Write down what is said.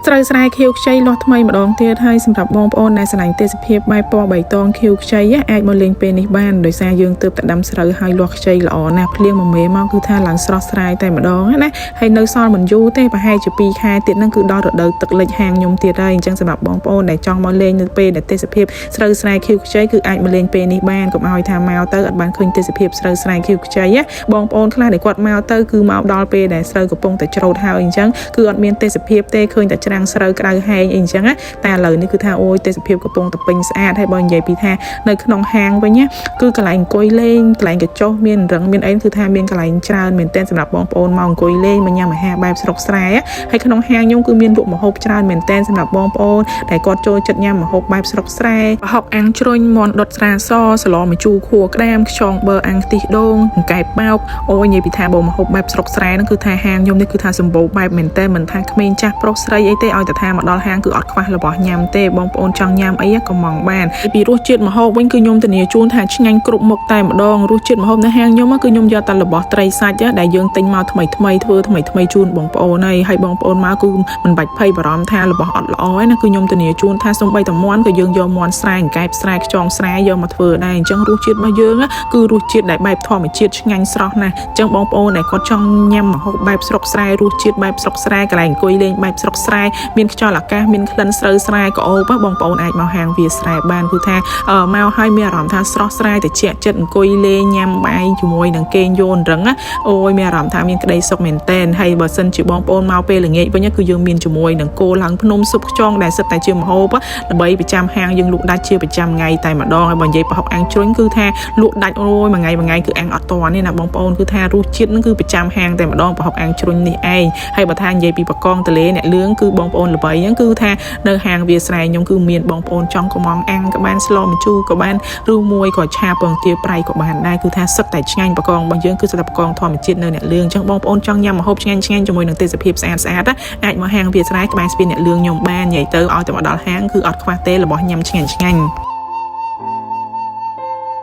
ស្រូវស្រែខៀវខ្ចីលាស់ថ្មីម្ដងទៀតហើយសម្រាប់បងប្អូនដែលស្រឡាញ់ទេសភាពបែបពណ៌បៃតងខៀវខ្ចីអាចមកលេងពេលនេះបានដោយសារយើងទើបតែដាំស្រូវហើយលាស់ខ្ចីល្អណាស់ភ្លៀងមួយមេមកគឺថាឡើងស្រស់ស្រាយតែម្ដងណាហើយនៅសល់មិនយូរទេប្រហែលជា2ខែទៀតហ្នឹងគឺដល់រដូវទឹកលិចហាងខ្ញុំទៀតហើយអញ្ចឹងសម្រាប់បងប្អូនដែលចង់មកលេងនៅពេលដែលទេសភាពស្រូវស្រែខៀវខ្ចីគឺអាចមកលេងពេលនេះបានកុំឲ្យថាមកទៅអត់បានឃើញទេសភាពស្រូវស្រែខៀវខ្ចីបងប្អូនខ្លះដែលគាត់មកទៅគឺមកដល់ពេលដែលស្រូវកំពុងតែច្រូតហើយអញ្ចឹងគឺអត់មានទេសភាពទេឃើញតែច្រាំងស្រូវក្តៅហែងអីអញ្ចឹងតែឥឡូវនេះគឺថាអូយទេសភាពកំពុងតែពេញស្អាតហើយបើនិយាយពីថានៅក្នុងហាងវិញគឺកន្លែងអង្គុយលេងកន្លែងកញ្ចុះមានរឹងមានអីគឺថាមានកន្លែងច្រើនមែនទែនសម្រាប់បងប្អូនមកអង្គុយលេងមកញ៉ាំអាហារបែបស្រុកស្រែហើយក្នុងហាងខ្ញុំគឺមានលក់ម្ហូបច្រើនមែនទែនសម្រាប់បងប្អូនដែលគាត់ចូលចិត្តញ៉ាំម្ហូបបែបស្រុកស្រែប្រហុកអាំងជ្រុញមាន់ដុតស្រាសសឡម្ជូរខួរក្តាមខ្យងបឺអាំងខ្ទិះដូងកង្កែបបោកអូយនិយាយពីថាបើម្ហូបបែបស្រុកស្រែហ្នឹងគឺថាហាងខ្ញុំនេះគឺថាសម្បូរបែបមែនទែនមិនថាក្មេងចាស់ប្រុសស្រីអីទេឲ្យតែថាមកដល់ហាងគឺអត់ខ្វះរបស់ញ៉ាំទេបងប្អូនចង់ញ៉ាំអីក៏មកបានពីរសជាតិម្ហូបវិញគឺខ្ញុំធានាជូនថាឆ្ងាញ់គ្រប់មុខតែម្ដងរសជាតិម្ហូបនៅហាងខ្ញុំគឺខ្ញុំយកតែរបស់ត្រីសាច់ដែលយើងទិញមកថ្មីធ្វើថ្មីជូនបងប្អូនហើយបងប្អូនមកគឺមិនបាច់ភ័យបារម្ភថារបស់អត់ល្អទេណាគឺខ្ញុំធានាជូនថាសូម្បីតែមាន់ក៏យើងយកមាន់ស្រែកង្កែបស្រែខ្យងស្រែយកមកធ្វើដែរអញ្ចឹងរសជាតិរបស់យើងគឺរសជាតិដែលបែបធម្មជាតិឆ្ងាញ់ស្រស់ណាស់អញ្ចឹងបងប្អូនដែលគាត់ចង់ញ៉ាំម្ហូបបែបស្រុកស្រែរសជាតិបែបស្រុកស្រែកន្លែងអង្គុយលេងបែបស្រុកស្រែមានខ្យល់អាកាសមានក្លិនស្រូវស្រែក្អូបបងប្អូនអាចមកហាងវាស្រែបានគឺថាមកហើយមានអារម្មណ៍ថាស្រស់ស្រាយត្រជាក់ចិត្តអង្គុយលេងញ៉ាំបាយជាមួយនឹងគេងយន់រឹងអូយមានអារម្មណ៍ថាមានក្តីសុខមែនតែនហើយបើសិនជាបងប្អូនមកពេលល្ងាចវិញគឺយើងមានជាមួយនឹងគោឡើងភ្នំស៊ុបខ្យងដែលសិតតែជាម្ហូបដើម្បីប្រចាំហាងយើងលក់ដាច់ជាប្រចាំថ្ងៃតែម្ដងហើយបើនិយាយប្រហុកអាំងជ្រុញគឺថាលក់ដាច់អូយមួយថ្ងៃគឺអាំងអត់តនេះណាបងប្អូនគឺថារសជាតិនឹងគឺប្រចាំហាងតែម្ដងប្រហុកអាំងជ្រុញនេះឯងហើយបើថានិយាយពីបកងតលេអ្នកលឿងគឺបងប្អូនល្បីហ្នឹងគឺថានៅហាងវាស្រែខ្ញុំគឺមានបងប្អូនចង់កំងអាំងក៏បានស្លម្ជូរក៏បានឬមួយក៏ឆាពងទាប្រៃក៏បានដែរគឺថាសុទ្ធតែឆ្ងាញ់បកងរបស់យើងគឺសុទ្ធតែបកងធម្មជាតិនៅអ្នកលឿងអញ្ចឹងបងប្អូនចង់ញ៉ាំម្ហូបឆ្ងាញ់ជាមួយនឹងទេសភាពស្អាតអាចមកហាងវាស្រែក្បែរស្ពានអ្នកលឿងខ្ញុំបាននិយាយទៅឲ្យតែមកដល់ហាងគឺអត់ខ្វះទេរបស់ញ៉ាំឆ្ងាញ់